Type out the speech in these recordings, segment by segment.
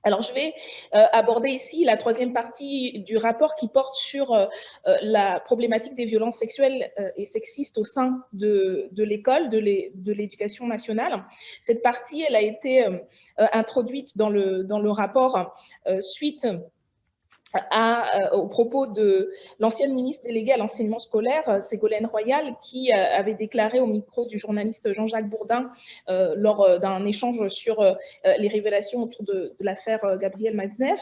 Alors, je vais aborder ici la troisième partie du rapport qui porte sur la problématique des violences sexuelles et sexistes au sein de l'école, de l'éducation nationale. Cette partie, elle a été introduite dans le rapport suite aux propos de l'ancienne ministre déléguée à l'enseignement scolaire, Ségolène Royal, qui avait déclaré au micro du journaliste Jean-Jacques Bourdin lors d'un échange sur les révélations autour de l'affaire Gabriel Matzneff.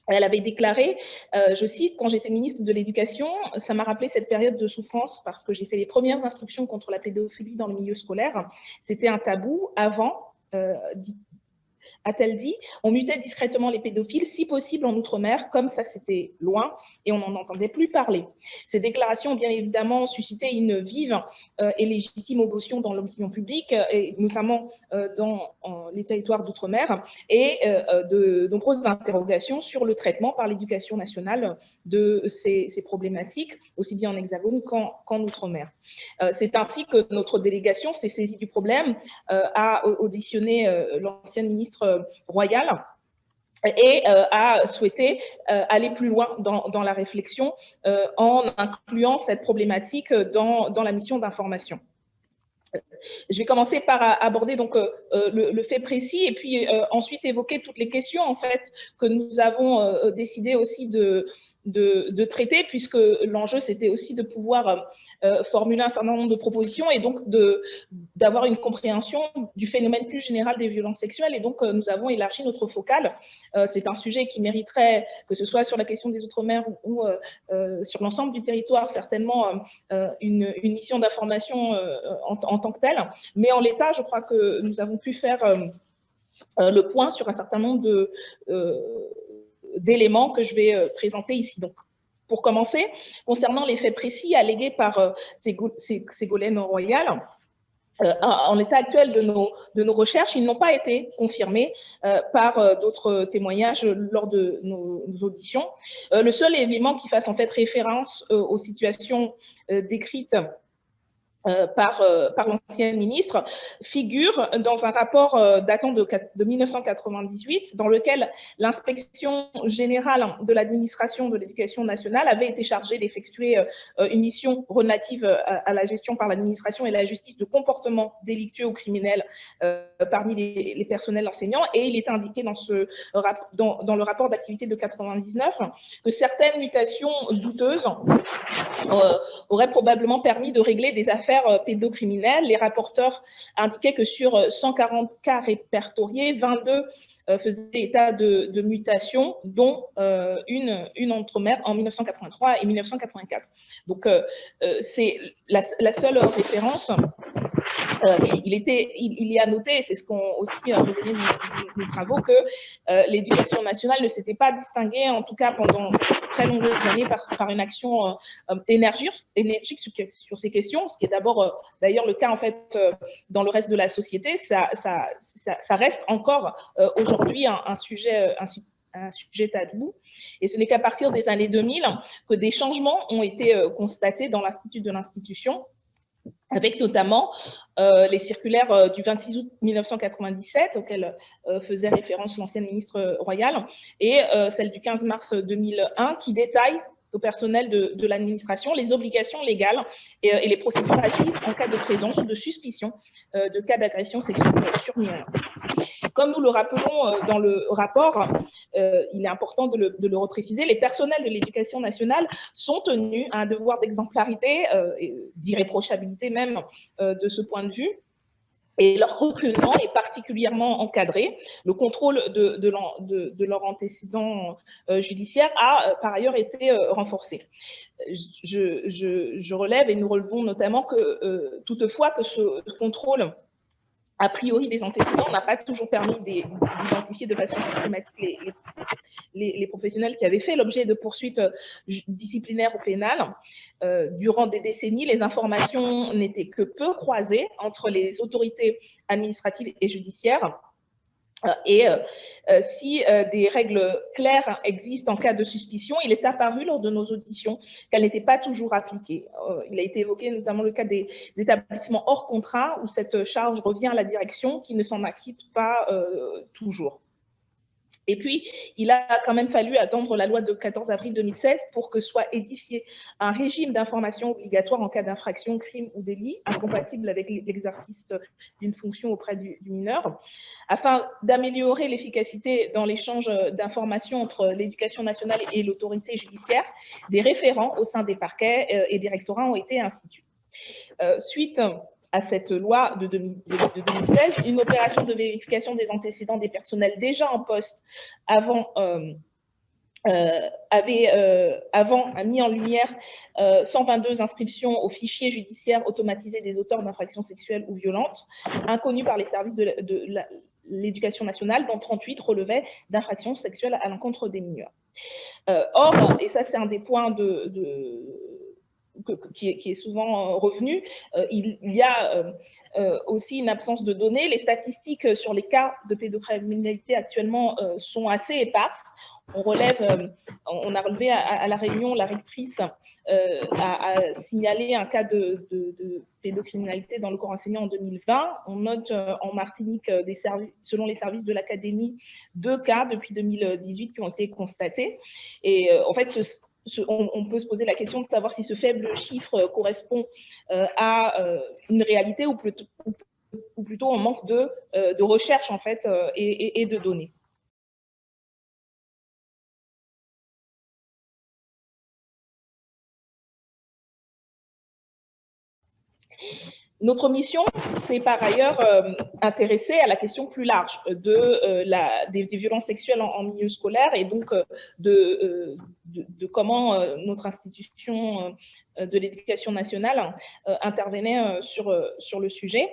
Elle avait déclaré, je cite, « Quand j'étais ministre de l'Éducation, ça m'a rappelé cette période de souffrance parce que j'ai fait les premières instructions contre la pédophilie dans le milieu scolaire. C'était un tabou avant, a-t-elle dit, on mutait discrètement les pédophiles, si possible en Outre-mer, comme ça c'était loin, et on n'en entendait plus parler. Ces déclarations ont bien évidemment suscité une vive et légitime émotion dans l'opinion publique, et notamment dans les territoires d'Outre-mer, et de nombreuses interrogations sur le traitement par l'éducation nationale de ces problématiques, aussi bien en Hexagone qu'en Outre-mer. C'est ainsi que notre délégation s'est saisie du problème, a auditionné l'ancienne ministre Royal et a souhaité aller plus loin dans la réflexion en incluant cette problématique dans la mission d'information. Je vais commencer par aborder donc le fait précis et puis ensuite évoquer toutes les questions en fait que nous avons décidé aussi de traiter, puisque l'enjeu c'était aussi de pouvoir formuler un certain nombre de propositions et donc d'avoir une compréhension du phénomène plus général des violences sexuelles. Et donc nous avons élargi notre focale. C'est un sujet qui mériterait, que ce soit sur la question des Outre-mer ou sur l'ensemble du territoire, certainement une mission d'information en tant que telle. Mais en l'état, je crois que nous avons pu faire le point sur un certain nombre d'éléments que je vais présenter ici. Donc, pour commencer, concernant les faits précis allégués par Ségolène Royal, en l'état actuel de nos recherches, ils n'ont pas été confirmés par d'autres témoignages lors de nos auditions. Le seul élément qui fasse en fait référence aux situations décrites par l'ancienne ministre, figure dans un rapport datant de 1998, dans lequel l'inspection générale de l'administration de l'éducation nationale avait été chargée d'effectuer une mission relative à la gestion par l'administration et la justice de comportements délictueux ou criminels parmi les personnels enseignants. Et il est indiqué dans le rapport d'activité de 99 que certaines mutations douteuses auraient probablement permis de régler des affaires pédocriminelles. Les rapporteurs indiquaient que sur 140 cas répertoriés, 22 faisaient état de mutation, dont une Outre-mer en 1983 et 1984. Donc, c'est la seule référence. Il y a noté, et c'est ce qu'ont aussi révélé nos travaux, que l'éducation nationale ne s'était pas distinguée, en tout cas pendant très longues années, par une action énergique sur ces questions, ce qui est d'abord d'ailleurs le cas en fait dans le reste de la société. Ça reste encore aujourd'hui un sujet tabou. Et ce n'est qu'à partir des années 2000 que des changements ont été constatés dans l'attitude de l'institution, avec notamment les circulaires du 26 août 1997, auxquelles faisait référence l'ancienne ministre Royal, et celle du 15 mars 2001, qui détaille au personnel de l'administration les obligations légales et les procédures agiles en cas de présence ou de suspicion de cas d'agression sexuelle sur mineurs. Comme nous le rappelons dans le rapport, il est important de le repréciser, les personnels de l'éducation nationale sont tenus à un devoir d'exemplarité, d'irréprochabilité même de ce point de vue. Et leur recrutement est particulièrement encadré. Le contrôle de leur antécédent judiciaire a par ailleurs été renforcé. Je relève et nous relevons notamment que toutefois que ce contrôle a priori des antécédents n'a pas toujours permis d'identifier de façon systématique les professionnels qui avaient fait l'objet de poursuites disciplinaires ou pénales. Durant des décennies, les informations n'étaient que peu croisées entre les autorités administratives et judiciaires. Et si des règles claires existent en cas de suspicion, il est apparu lors de nos auditions qu'elles n'étaient pas toujours appliquées. Il a été évoqué notamment le cas des établissements hors contrat, où cette charge revient à la direction qui ne s'en acquitte pas toujours. Et puis, il a quand même fallu attendre la loi de 14 avril 2016 pour que soit édifié un régime d'information obligatoire en cas d'infraction, crime ou délit incompatible avec l'exercice d'une fonction auprès du mineur, afin d'améliorer l'efficacité dans l'échange d'informations entre l'éducation nationale et l'autorité judiciaire. Des référents au sein des parquets et des rectorats ont été institués. Suite à cette loi de 2016, une opération de vérification des antécédents des personnels déjà en poste avant a mis en lumière 122 inscriptions au fichier judiciaire automatisé des auteurs d'infractions sexuelles ou violentes, inconnus par les services de l'éducation nationale, dont 38 relevaient d'infractions sexuelles à l'encontre des mineurs. Or, et ça c'est un des points qui est souvent revenu, il y a aussi une absence de données. Les statistiques sur les cas de pédocriminalité actuellement sont assez éparses. On a relevé à La Réunion, la rectrice a signalé un cas de pédocriminalité dans le corps enseignant en 2020. On note en Martinique, selon les services de l'Académie, 2 cas depuis 2018 qui ont été constatés. Et en fait, on peut se poser la question de savoir si ce faible chiffre correspond à une réalité ou plutôt un manque de recherche en fait, et de données. Notre mission, c'est par ailleurs intéressée à la question plus large des violences sexuelles en milieu scolaire et donc de comment notre institution de l'éducation nationale intervenait sur le sujet.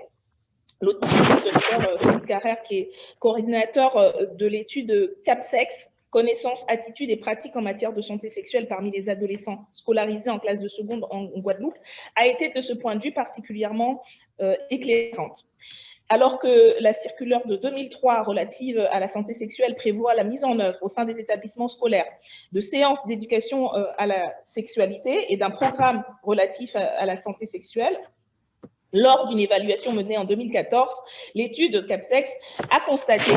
L'audition de Dr Philippe Carrère, qui est coordinateur de l'étude CAPSEX, connaissances, attitudes et pratiques en matière de santé sexuelle parmi les adolescents scolarisés en classe de seconde en Guadeloupe, a été de ce point de vue particulièrement éclairante. Alors que la circulaire de 2003 relative à la santé sexuelle prévoit la mise en œuvre au sein des établissements scolaires de séances d'éducation à la sexualité et d'un programme relatif à la santé sexuelle, lors d'une évaluation menée en 2014, l'étude CAPSEX a constaté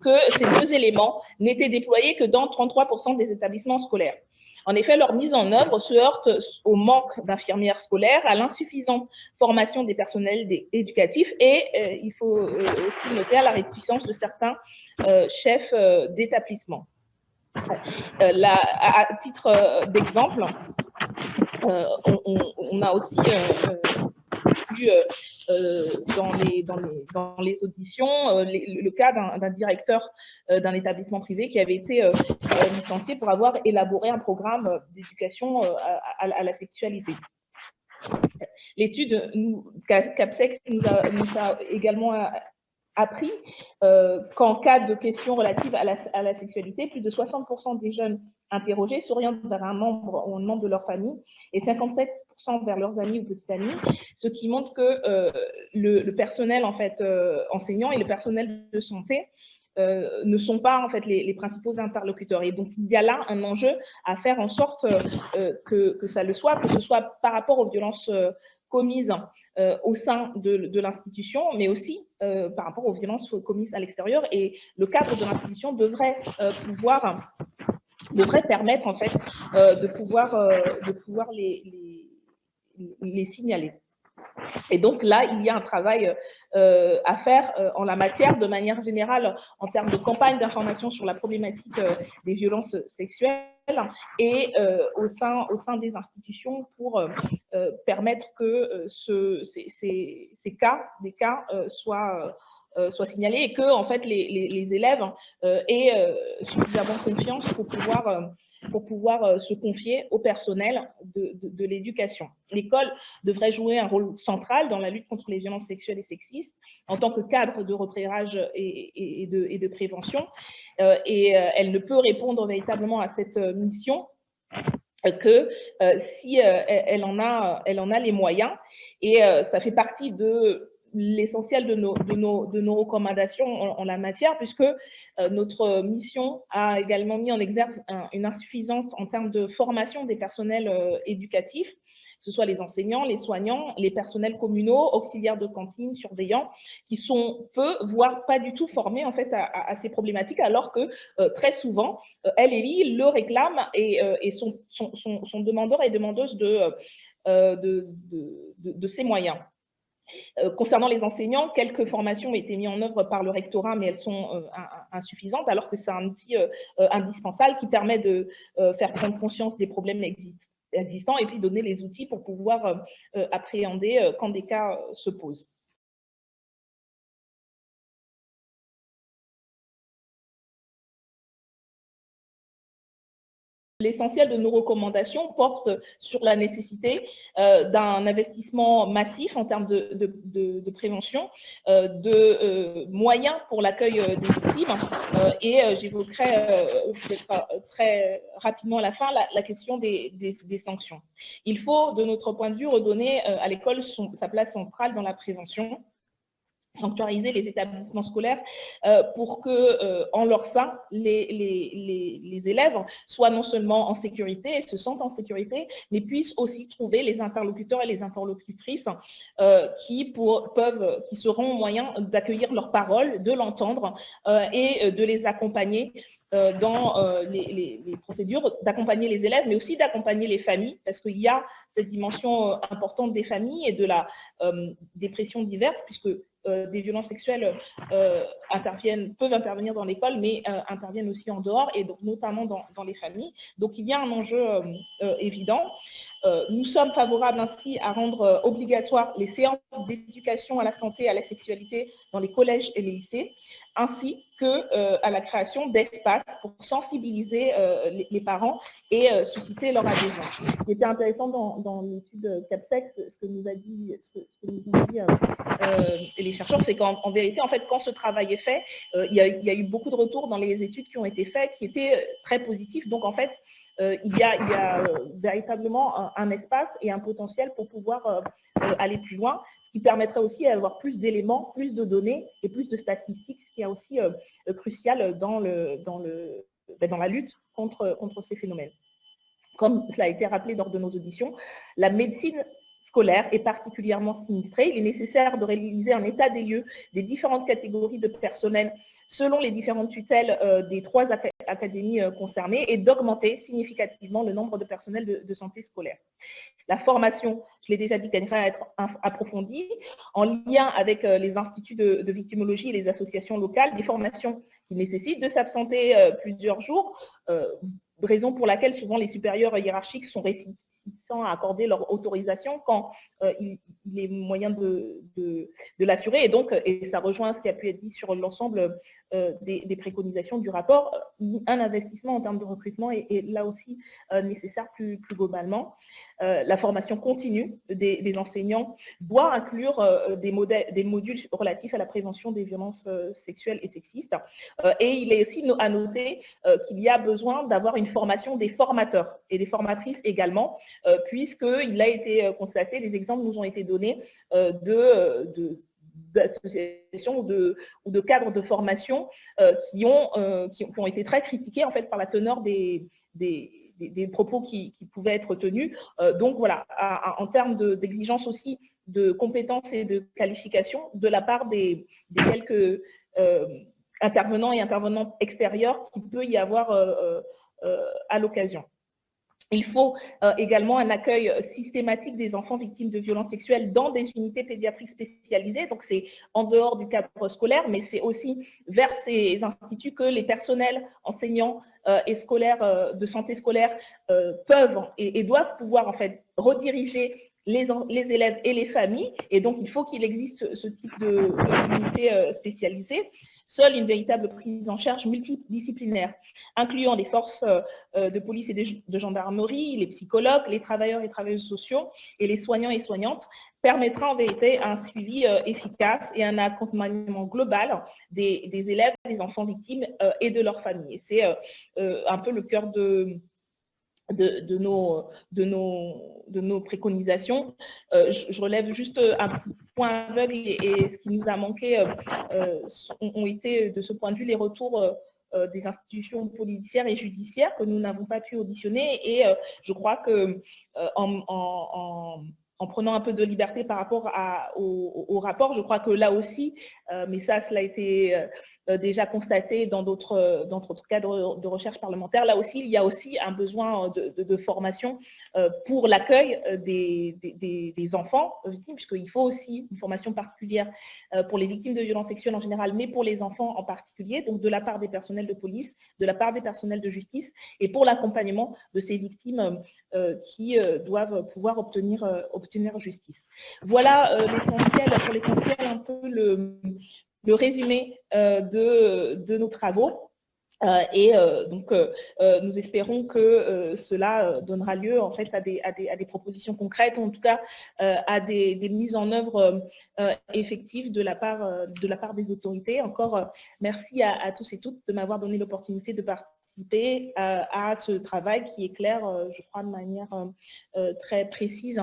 que ces 2 éléments n'étaient déployés que dans 33% des établissements scolaires. En effet, leur mise en œuvre se heurte au manque d'infirmières scolaires, à l'insuffisante formation des personnels éducatifs et, il faut aussi noter, à la réticence de certains chefs d'établissement. À titre d'exemple, on a aussi dans les auditions le cas d'un directeur d'un établissement privé qui avait été licencié pour avoir élaboré un programme d'éducation à la sexualité. L'étude CAPSEX nous a également appris qu'en cas de questions relatives à la sexualité, plus de 60% des jeunes interrogés s'orientent vers un membre ou un membre de leur famille et 57% vers leurs amis ou petits amis, ce qui montre que le personnel en fait, enseignant et le personnel de santé ne sont pas en fait les principaux interlocuteurs. Et donc, il y a là un enjeu à faire en sorte que ça le soit, que ce soit par rapport aux violences commises au sein de l'institution, mais aussi par rapport aux violences commises à l'extérieur. Et le cadre de l'institution devrait permettre en fait de pouvoir les signaler. Et donc là, il y a un travail à faire en la matière, de manière générale, en termes de campagne d'information sur la problématique des violences sexuelles et au sein des institutions pour permettre que ces cas soient signalés et que en fait, les élèves aient suffisamment confiance pour pouvoir se confier au personnel de l'éducation. L'école devrait jouer un rôle central dans la lutte contre les violences sexuelles et sexistes en tant que cadre de repérage et de prévention. Et elle ne peut répondre véritablement à cette mission que si elle en a les moyens. Et ça fait partie de l'essentiel de nos recommandations en la matière, puisque notre mission a également mis en exergue une insuffisance en termes de formation des personnels éducatifs que ce soit les enseignants, les soignants, les personnels communaux, auxiliaires de cantine, surveillants, qui sont peu, voire pas du tout formés en fait à ces problématiques, alors que très souvent, elles et lui le réclament et sont demandeurs et demandeuses de ces moyens. Concernant les enseignants, quelques formations ont été mises en œuvre par le rectorat, mais elles sont insuffisantes, alors que c'est un outil indispensable qui permet de faire prendre conscience des problèmes existants et puis donner les outils pour pouvoir appréhender quand des cas se posent. L'essentiel de nos recommandations porte sur la nécessité d'un investissement massif en termes de prévention, de moyens pour l'accueil des victimes et j'évoquerai très rapidement à la fin la question des sanctions. Il faut, de notre point de vue, redonner à l'école sa place centrale dans la prévention, sanctuariser les établissements scolaires pour que, en leur sein, les élèves soient non seulement en sécurité et se sentent en sécurité, mais puissent aussi trouver les interlocuteurs et les interlocutrices qui seront moyens d'accueillir leur parole, de l'entendre et de les accompagner dans les procédures, d'accompagner les élèves, mais aussi d'accompagner les familles, parce qu'il y a cette dimension importante des familles et de des pressions diverses, puisque des violences sexuelles peuvent intervenir dans l'école, mais interviennent aussi en dehors, et donc notamment dans les familles. Donc il y a un enjeu évident. Nous sommes favorables ainsi à rendre obligatoires les séances d'éducation à la santé et à la sexualité dans les collèges et les lycées, ainsi qu'à la création d'espaces pour sensibiliser les parents et susciter leur adhésion. Ce qui était intéressant dans l'étude CAPSEX, ce que nous a dit, les chercheurs, c'est qu'en vérité, en fait, quand ce travail est fait, il y a eu beaucoup de retours dans les études qui ont été faites qui étaient très positifs. Donc, en fait, il y a véritablement un espace et un potentiel pour pouvoir aller plus loin, ce qui permettrait aussi d'avoir plus d'éléments, plus de données et plus de statistiques, ce qui est aussi crucial dans la lutte contre ces phénomènes. Comme cela a été rappelé lors de nos auditions, la médecine scolaire est particulièrement sinistrée. Il est nécessaire de réaliser un état des lieux des différentes catégories de personnel selon les différentes tutelles des 3 académies concernées et d'augmenter significativement le nombre de personnels de santé scolaire. La formation, je l'ai déjà dit, gagnerait à être approfondie en lien avec les instituts de victimologie et les associations locales, des formations qui nécessitent de s'absenter plusieurs jours, raison pour laquelle souvent les supérieurs hiérarchiques sont réticents à accorder leur autorisation quand il est moyen de l'assurer. Et donc, et ça rejoint ce qui a pu être dit sur l'ensemble des préconisations du rapport, un investissement en termes de recrutement est là aussi nécessaire plus globalement. La formation continue des enseignants doit inclure des modules relatifs à la prévention des violences sexuelles et sexistes. Et il est aussi à noter qu'il y a besoin d'avoir une formation des formateurs et des formatrices également, puisqu'il a été constaté, des exemples nous ont été donnés d'associations ou de cadres de formation qui ont été très critiqués en fait par la teneur des propos qui pouvaient être tenus. Donc voilà, en termes d'exigence aussi de compétences et de qualifications de la part des quelques intervenants et intervenantes extérieurs qu'il peut y avoir à l'occasion. Il faut également un accueil systématique des enfants victimes de violences sexuelles dans des unités pédiatriques spécialisées. Donc, c'est en dehors du cadre scolaire, mais c'est aussi vers ces instituts que les personnels enseignants et scolaires de santé scolaire peuvent et doivent pouvoir en fait rediriger les élèves et les familles. Et donc, il faut qu'il existe ce type d'unité spécialisée. Seule une véritable prise en charge multidisciplinaire, incluant les forces de police et de gendarmerie, les psychologues, les travailleurs et travailleuses sociaux et les soignants et soignantes, permettra en vérité un suivi efficace et un accompagnement global des élèves, des enfants victimes et de leurs familles. C'est un peu le cœur de nos préconisations. Je relève juste un point aveugle et ce qui nous a manqué ont été de ce point de vue les retours des institutions policières et judiciaires que nous n'avons pas pu auditionner. Et je crois que en prenant un peu de liberté par rapport au rapport, je crois que là aussi, mais ça, cela a été déjà constaté dans d'autres cadres de recherche parlementaire, là aussi, il y a aussi un besoin de formation pour l'accueil des enfants victimes, puisqu'il faut aussi une formation particulière pour les victimes de violences sexuelles en général, mais pour les enfants en particulier, donc de la part des personnels de police, de la part des personnels de justice, et pour l'accompagnement de ces victimes qui doivent pouvoir obtenir justice. Voilà pour l'essentiel, un peu le résumé de nos travaux. Donc, nous espérons que cela donnera lieu en fait à des propositions concrètes, ou en tout cas à des mises en œuvre effectives de la part des autorités. Encore merci à tous et toutes de m'avoir donné l'opportunité de participer à ce travail qui éclaire, je crois, de manière très précise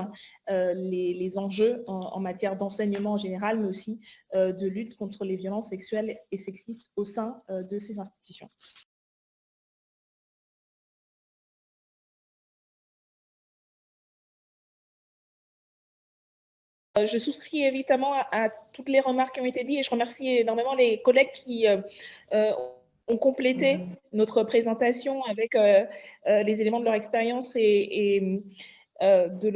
les enjeux en matière d'enseignement en général, mais aussi de lutte contre les violences sexuelles et sexistes au sein de ces institutions. Je souscris évidemment à toutes les remarques qui ont été dites et je remercie énormément les collègues qui ont complété notre présentation avec les éléments de leur expérience et de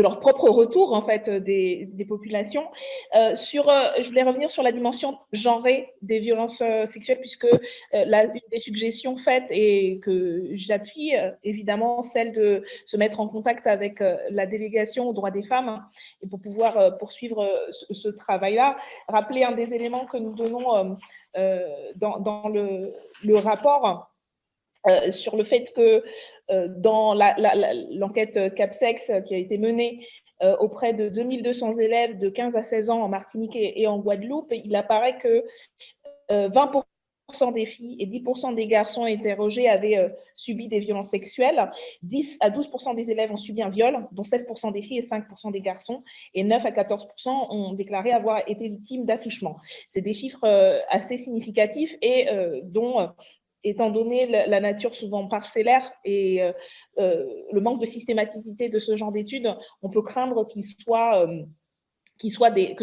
leur propre retour en fait des populations. Je voulais revenir sur la dimension genrée des violences sexuelles, puisque une des suggestions faites et que j'appuie évidemment celle de se mettre en contact avec la délégation aux droits des femmes, hein, et pour pouvoir poursuivre ce travail-là. Rappeler un des éléments que nous donnons dans le rapport sur le fait que dans l'enquête CAPSEX qui a été menée auprès de 2200 élèves de 15 à 16 ans en Martinique et en Guadeloupe, il apparaît que 20% des filles et 10% des garçons interrogés avaient subi des violences sexuelles. 10 à 12% des élèves ont subi un viol, dont 16% des filles et 5% des garçons, et 9 à 14% ont déclaré avoir été victimes d'attouchement. C'est des chiffres assez significatifs et dont étant donné la nature souvent parcellaire et le manque de systématicité de ce genre d'études, on peut craindre que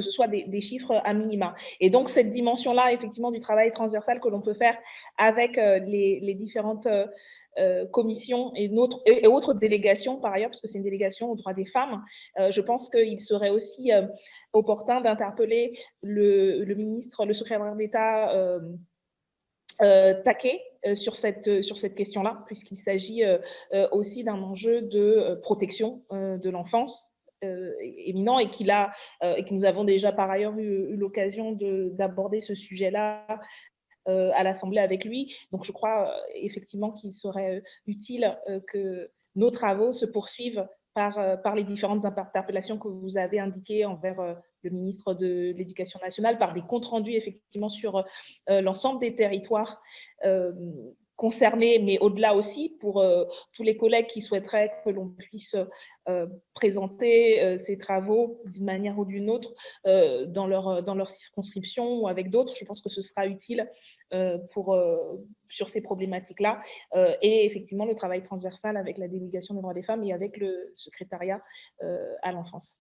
ce soit des chiffres à minima. Et donc, cette dimension-là, effectivement, du travail transversal que l'on peut faire avec les différentes commissions et autres délégations, par ailleurs, parce que c'est une délégation aux droits des femmes, je pense qu'il serait aussi opportun d'interpeller le ministre, le secrétaire d'État taquet sur cette question-là, puisqu'il s'agit aussi d'un enjeu de protection de l'enfance éminent et que nous avons déjà par ailleurs eu l'occasion d'aborder ce sujet-là à l'Assemblée avec lui. Donc, je crois effectivement qu'il serait utile que nos travaux se poursuivent par les différentes interpellations que vous avez indiquées envers le ministre de l'Éducation nationale, par des comptes rendus effectivement sur l'ensemble des territoires concernés, mais au-delà aussi pour tous les collègues qui souhaiteraient que l'on puisse présenter ces travaux d'une manière ou d'une autre dans leur circonscription ou avec d'autres. Je pense que ce sera utile sur ces problématiques-là et effectivement le travail transversal avec la délégation des droits des femmes et avec le secrétariat à l'enfance.